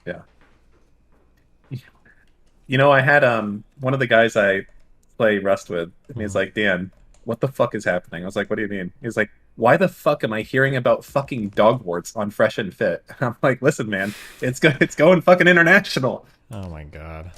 Yeah. You know, I had one of the guys I play Rust with, and he's Mhm. like, Dan, what the fuck is happening? I was like, what do you mean? He's like, why the fuck am I hearing about fucking dog warts on Fresh and Fit? And I'm like, listen, man, it's going fucking international. Oh my god.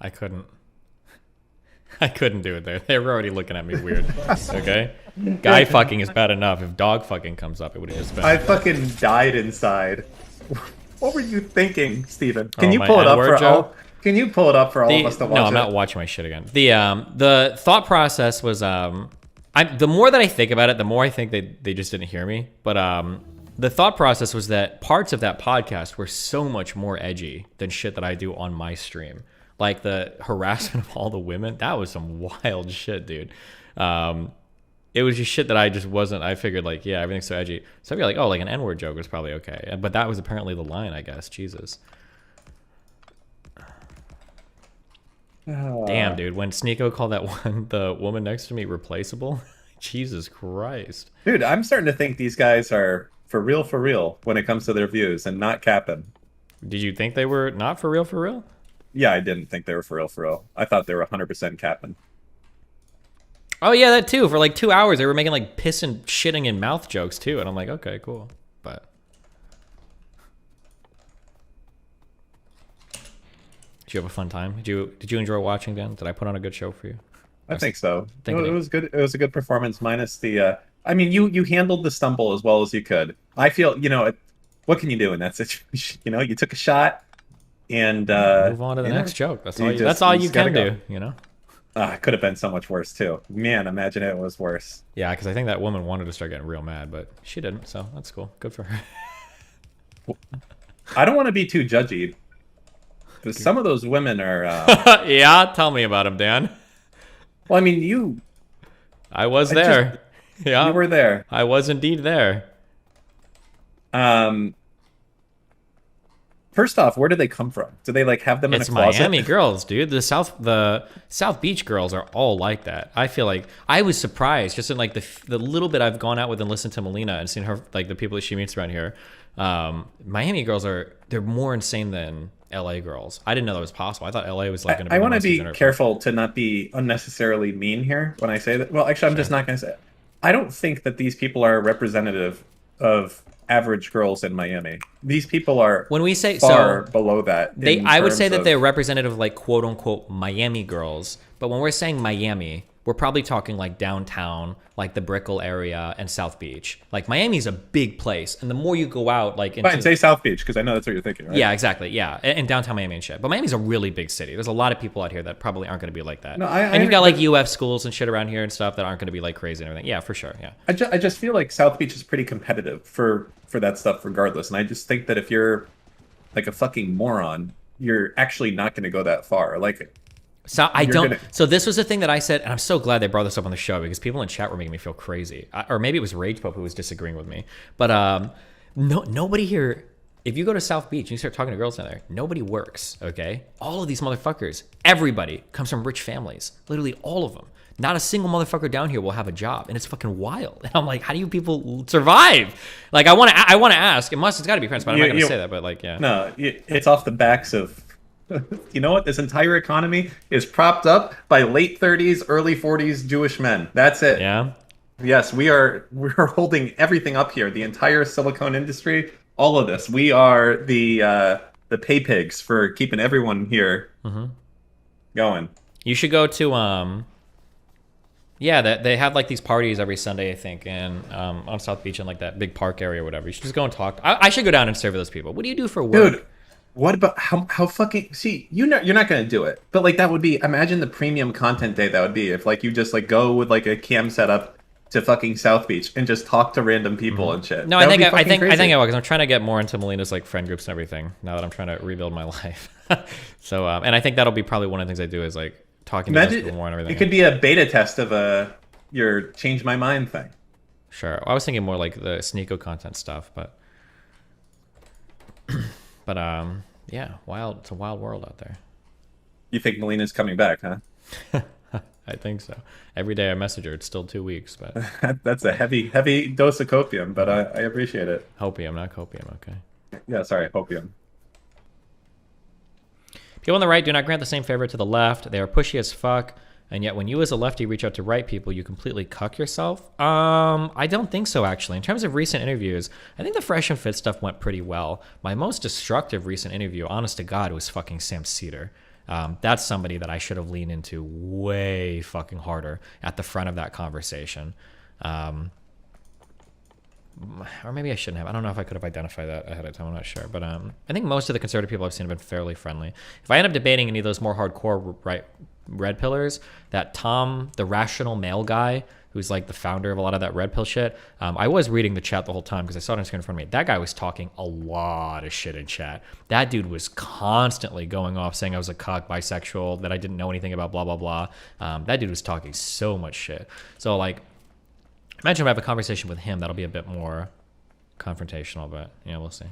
I couldn't. I couldn't do it there. They were already looking at me weird. Okay? Guy fucking is bad enough. If dog fucking comes up, it would have just been. I fucking died inside. What were you thinking, Steven? Can Oh, you my pull it up N-word for joke? all? Can you pull it up for all of us to No, watch I'm not it? watching my shit again. The thought process was the more that I think about it, the more I think they just didn't hear me. But the thought process was that parts of that podcast were so much more edgy than shit that I do on my stream. Like the harassment of all the women, that was some wild shit, dude. It was just shit that I just wasn't. I figured like, yeah, everything's so edgy. So I'd be like, oh, like an N-word joke was probably okay, but that was apparently the line, I guess. Jesus. Damn, dude. When Sneako called the woman next to me replaceable, Jesus Christ. Dude, I'm starting to think these guys are for real when it comes to their views and not capping. Did you think they were not for real, for real? Yeah, I didn't think they were for real. I thought they were 100% capping. Oh yeah, that too. For like 2 hours, they were making like piss and shitting in mouth jokes too, and I'm like, okay, cool. But did you have a fun time? Did you enjoy watching, Dan? Did I put on a good show for you? I I was think so. thinking It it. was good. It was a good performance, minus the. I mean, you handled the stumble as well as you could. I feel, what can you do in that situation? You know, you took a shot, and Move on to the next joke. That's all. That's you all you just gotta can go. do. You know. It could have been so much worse too. Man, imagine it was worse. Yeah, because I think that woman wanted to start getting real mad, but she didn't. So that's cool. Good for her. I don't want to be too judgy, but some of those women are. Yeah, tell me about him, Dan. Well, I mean, you. I was I just there. You Yeah, were there. I was indeed there. Um, First off, where do they come from? Do they like have them in a It's closet? Miami girls, dude. The South Beach girls are all like that. I feel like I was surprised just in like the little bit I've gone out with and listened to Melina and seen her like the people that she meets around here. Miami girls they're more insane than LA girls. I didn't know that was possible. I thought LA was like going to I be the want to most be degenerate. careful to not be unnecessarily mean here when I say that. Well, actually, I'm just Sure. not going to say it. I don't think that these people are representative of average girls in Miami. These people are When we say far so, below that in I would say terms that of. they're representative of like quote unquote Miami girls, but when we're saying Miami, we're probably talking like downtown, like the Brickell area and South Beach. Like Miami's a big place, and the more you go out, like Fine, into say South Beach because I know that's what you're thinking, right? yeah, exactly, yeah, and downtown Miami and shit. But Miami's a really big city. There's a lot of people out here that probably aren't going to be like that. No, And you've got like UF schools and shit around here and stuff that aren't going to be like crazy and everything. Yeah, for sure. Yeah. I just feel like South Beach is pretty competitive for that stuff regardless. And I just think that if you're like a fucking moron, you're actually not going to go that far. Like So I you're don't. gonna. So this was the thing that I said, and I'm so glad they brought this up on the show because people in chat were making me feel crazy, or maybe it was Rage Pope who was disagreeing with me. But nobody here. If you go to South Beach and you start talking to girls down there, nobody works. Okay, all of these motherfuckers, everybody comes from rich families. Literally all of them. Not a single motherfucker down here will have a job, and it's fucking wild. And I'm like, how do you people survive? Like, I want to ask. It's got to be friends, but I'm not gonna say that. But like, yeah. No, it's off the backs of. You know what? This entire economy is propped up by late 30s, early 40s Jewish men. That's it. Yeah. Yes, we're holding everything up here. The entire silicone industry, all of this. We are the pay pigs for keeping everyone here going. You should go to yeah, they have like these parties every Sunday, I think, and on South Beach in like that big park area or whatever. You should just go and talk. I should go down and serve those people. What do you do for work? Dude, what about how fucking see, you're not gonna do it. But like that would be, imagine the premium content day that would be if like you just like go with like a cam setup to fucking South Beach and just talk to random people and shit. No, That I would think be I fucking think I crazy. think I will because I'm trying to get more into Melina's like friend groups and everything now that I'm trying to rebuild my life. So and I think that'll be probably one of the things I do is like talking to those people Imagine more and it everything. could be a beta test of your change my mind thing. Sure. I was thinking more like the Sneako content stuff, but but yeah, it's a wild world out there. You think Melina's coming back, huh? I think so. Every day I message her, it's still 2 weeks, but That's a heavy dose of copium, but I appreciate it. hopium, not copium, okay. Yeah, sorry, hopium. People on the right do not grant the same favor to the left. They are pushy as fuck. And yet when you as a lefty reach out to right people, you completely cuck yourself. I don't think so, actually. In terms of recent interviews, I think the Fresh and Fit stuff went pretty well. My most destructive recent interview, honest to God, was fucking Sam Cedar. That's somebody that I should have leaned into way fucking harder at the front of that conversation. Or maybe I shouldn't have. I don't know if I could have identified that ahead of time. I'm not sure. But I think most of the conservative people I've seen have been fairly friendly. If I end up debating any of those more hardcore red pillars, that Tom, the rational male guy, who's like the founder of a lot of that red pill shit, I was reading the chat the whole time because I saw it on screen in front of me. That guy was talking a lot of shit in chat. That dude was constantly going off saying I was a cuck, bisexual, that I didn't know anything about, blah, blah, blah. That dude was talking so much shit. So like, imagine if I have a conversation with him, that'll be a bit more confrontational, but yeah, we'll see.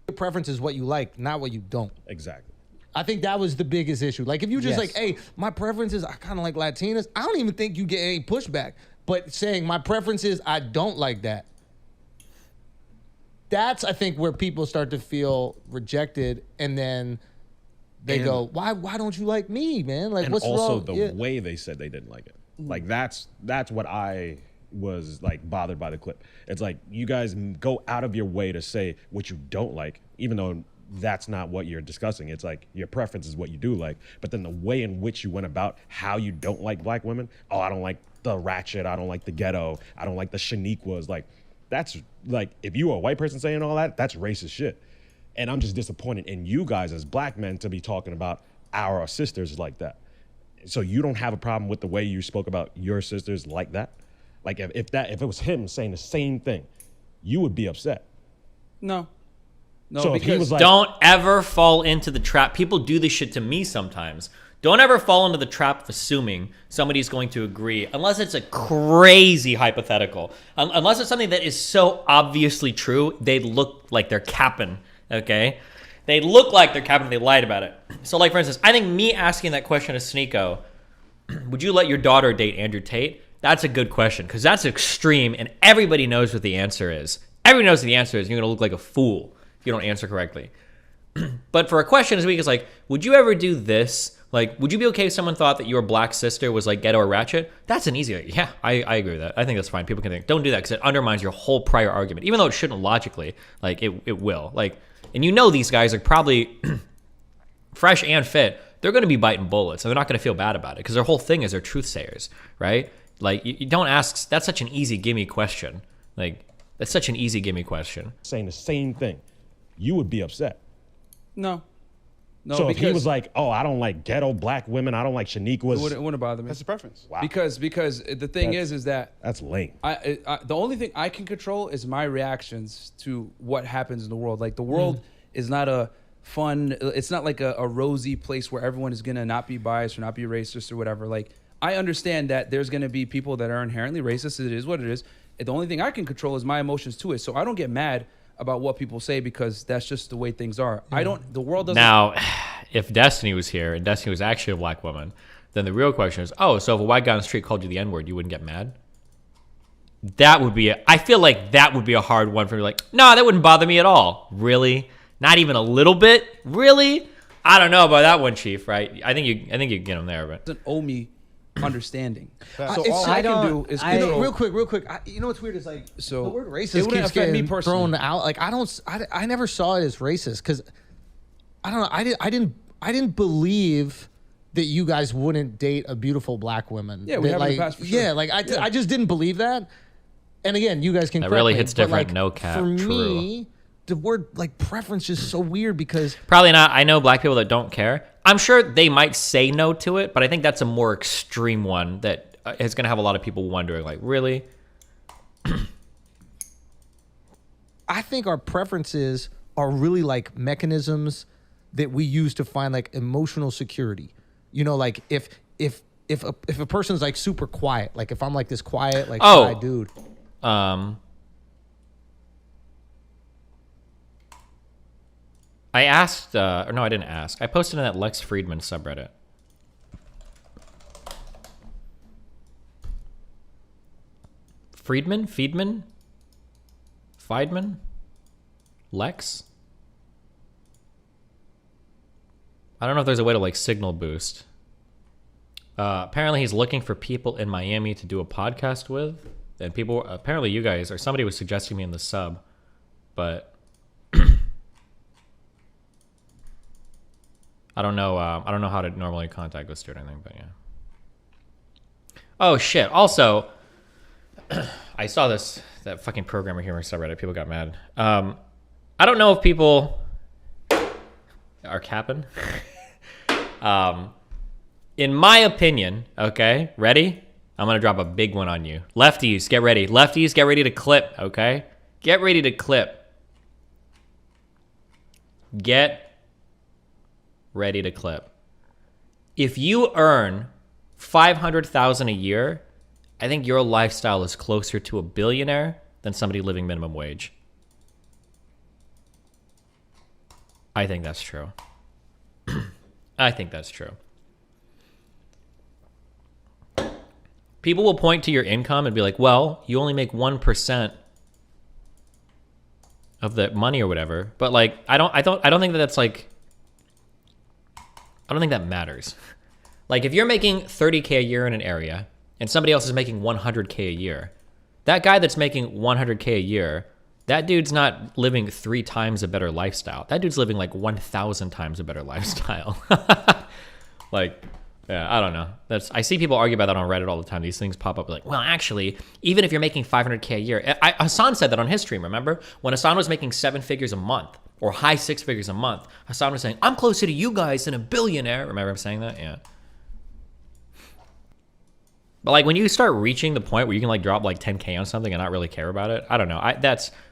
Your preference is what you like, not what you don't. Exactly. I think that was the biggest issue. Like, if you just like, hey, my preference is I kind of like Latinas, I don't even think you get any pushback. But saying my preference is I don't like that, that's, I think, where people start to feel rejected, and then they go, why don't you like me, man? Like, And what's also wrong? the way they said they didn't like it. Like, that's what I was like bothered by the clip. It's like, you guys go out of your way to say what you don't like, even though that's not what you're discussing. It's like your preference is what you do like, but then the way in which you went about how you don't like black women. Oh, I don't like the ratchet. I don't like the ghetto. I don't like the Shaniquas. Like, that's like, if you were a white person saying all that, that's racist shit. And I'm just disappointed in you guys as black men to be talking about our sisters like that. So you don't have a problem with the way you spoke about your sisters like that? Like, if it was him saying the same thing, you would be upset. No. No, So if he was like, Don't ever fall into the trap. People do this shit to me sometimes. Don't ever fall into the trap of assuming somebody's going to agree, unless it's a crazy hypothetical. Unless it's something that is so obviously true, they look like they're capping, okay? They look like they're capping, they lied about it. So, like, for instance, I think me asking that question to Sneako, would you let your daughter date Andrew Tate? That's a good question, because that's extreme, and everybody knows what the answer is. Everybody knows what the answer is, and you're going to look like a fool if you don't answer correctly. But for a question this week, it's like, would you ever do this? Like, would you be okay if someone thought that your black sister was like ghetto or ratchet? That's an easy, yeah, I agree with that. I think that's fine. People can think, don't do that because it undermines your whole prior argument, even though it shouldn't logically. Like, it will. Like, and you know these guys are probably Fresh and Fit. They're going to be biting bullets, and they're not going to feel bad about it because their whole thing is they're truth sayers, right? Like, you don't ask. That's such an easy gimme question. Like, that's such an easy gimme question. saying the same thing, you would be upset. No. No, So if because he was like, oh, I don't like ghetto black women, I don't like Shaniquas. it wouldn't bother me. That's the preference. Wow. Because the thing is that That's lame. the only thing I can control is my reactions to what happens in the world. Like, the world is not a fun, it's not like a rosy place where everyone is gonna not be biased or not be racist or whatever. Like, I understand that there's gonna be people that are inherently racist. It is what it is. The only thing I can control is my emotions to it. So I don't get mad about what people say because that's just the way things are. The world doesn't. Now, if Destiny was here and Destiny was actually a black woman, then the real question is, oh, so if a white guy on the street called you the N-word, you wouldn't get mad? That would be I feel like that would be a hard one for me. Like, no, that wouldn't bother me at all. Really? Not even a little bit? Really? I don't know about that one, Chief, right? I think you get him there, but doesn't owe me understanding. So It's- all I can do is control. real quick. You know what's weird is like, So, the word it racist wouldn't keeps affect me getting personally. thrown out. Like, I never saw it as racist because I don't know. I didn't believe that you guys wouldn't date a beautiful black woman. Yeah, we That, have in the like, past for sure. Yeah, like I just didn't believe that. And again, you guys can. That correct really me, hits but, different, like, no cap, For true. me, the word like preference is so weird because probably not. I know black people that don't care. I'm sure they might say no to it, but I think that's a more extreme one that is going to have a lot of people wondering, like, really? I think our preferences are really like mechanisms that we use to find like emotional security. You know, like if a person's like super quiet, like if I'm like this quiet, like Oh. shy dude. I asked, or no, I didn't ask. I posted in that Lex Friedman subreddit. Friedman? Freedman? Lex? I don't know if there's a way to like signal boost. Apparently he's looking for people in Miami to do a podcast with. And people, apparently you guys, or somebody was suggesting me in the sub. But I don't know how to normally contact this dude or anything, but yeah. Oh shit. Also, I saw that fucking programmer here on subreddit. People got mad. I don't know if people are capping. In my opinion, okay, ready? I'm gonna drop a big one on you. Lefties, get ready. Lefties, get ready to clip, okay? Get ready to clip. Get ready to clip. If you earn $500,000 a year, I think your lifestyle is closer to a billionaire than somebody living minimum wage. I think that's true. I think that's true. People will point to your income and be like, well, you only make 1% of the money or whatever. But like, I don't think that's like, I don't think that matters. Like if you're making 30K a year in an area and somebody else is making 100K a year, that guy that's making 100K a year, that dude's not living 3 times a better lifestyle. That dude's living like 1,000 times a better lifestyle. Like, yeah, I don't know. I see people argue about that on Reddit all the time. These things pop up like, well, actually, even if you're making 500K a year, Hassan said that on his stream, remember? When Hassan was making 7 figures a month or high 6 figures a month, Hassan was saying, I'm closer to you guys than a billionaire. Remember him saying that? Yeah. But like when you start reaching the point where you can like drop like 10K on something and not really care about it, I don't know.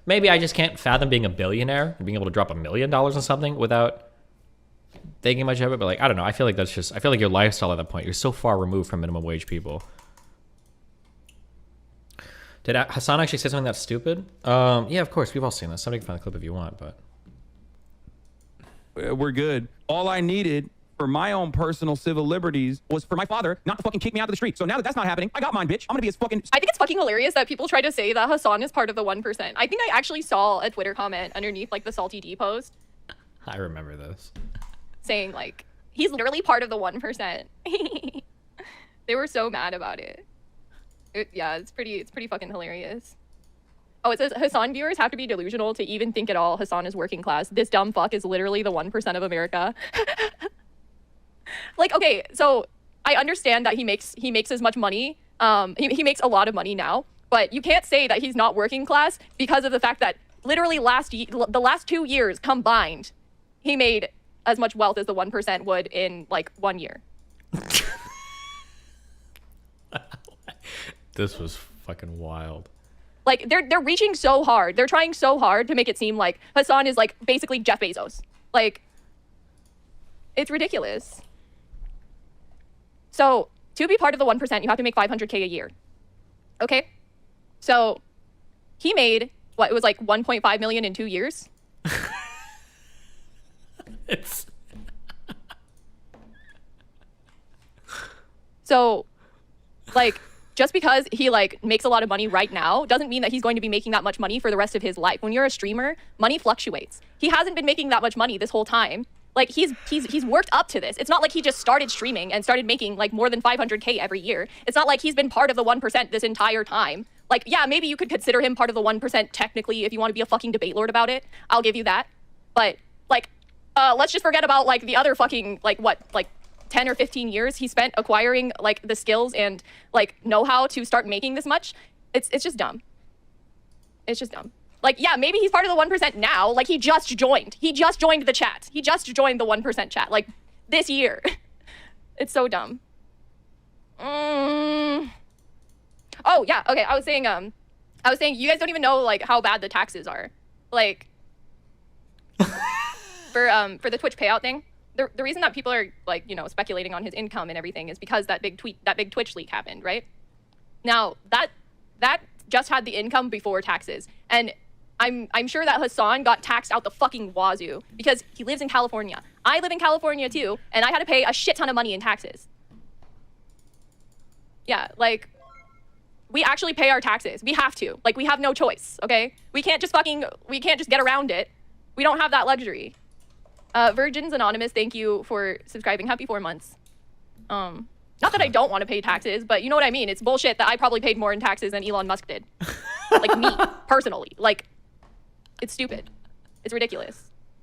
Maybe I just can't fathom being a billionaire and being able to drop $1 million on something without thinking much of it. But like, I don't know. I feel like your lifestyle at that point, you're so far removed from minimum wage people. Did Hassan actually say something that's stupid? Yeah, of course. We've all seen this. Somebody can find the clip if you want, but. We're good. All I needed for my own personal civil liberties was for my father not to fucking kick me out of the street. So now that that's not happening, I got mine, bitch. I'm gonna be as fucking... I think it's fucking hilarious that people try to say that Hassan is part of the 1%. I think I actually saw a Twitter comment underneath like the Salty D post. I remember this. Saying like, he's literally part of the 1%. They were so mad about it. Yeah, it's pretty fucking hilarious. Oh, it says Hassan viewers have to be delusional to even think at all Hassan is working class. This dumb fuck is literally the 1% of America. Like, okay, so I understand that he makes as much money. He makes a lot of money now, but you can't say that he's not working class because of the fact that literally the last 2 years combined, he made as much wealth as the 1% would in like 1 year. This was fucking wild. Like they're reaching so hard. They're trying so hard to make it seem like Hassan is like basically Jeff Bezos. Like, it's ridiculous. So to be part of the 1%, you have to make 500K a year. Okay? So he made what? It was like 1.5 million in 2 years. It's so like just because he like makes a lot of money right now doesn't mean that he's going to be making that much money for the rest of his life. When you're a streamer, money fluctuates. He hasn't been making that much money this whole time. Like he's worked up to this. It's not like he just started streaming and started making like more than 500K every year. It's not like he's been part of the 1% this entire time. Like, yeah, maybe you could consider him part of the 1% technically if you want to be a fucking debate lord about it. I'll give you that. But like, let's just forget about like the other fucking like 10 or 15 years he spent acquiring like the skills and like know-how to start making this much. It's just dumb. It's just dumb. Like, yeah, maybe he's part of the 1% now. Like, he just joined. He just joined the chat. He just joined the 1% chat, like, this year. It's so dumb. Oh, yeah, okay, I was saying, you guys don't even know, like, how bad the taxes are. Like, for the Twitch payout thing, the reason that people are, like, you know, speculating on his income and everything is because that big Twitch leak happened, right? Now, that just had the income before taxes. And I'm sure that Hassan got taxed out the fucking wazoo because he lives in California. I live in California too, and I had to pay a shit ton of money in taxes. Yeah, like, we actually pay our taxes. We have to. Like, we have no choice, okay? We can't just get around it. We don't have that luxury. Virgins Anonymous, thank you for subscribing. Happy 4 months. Not that I don't want to pay taxes, but you know what I mean? It's bullshit that I probably paid more in taxes than Elon Musk did. Like me, personally. Like, it's stupid. It's ridiculous.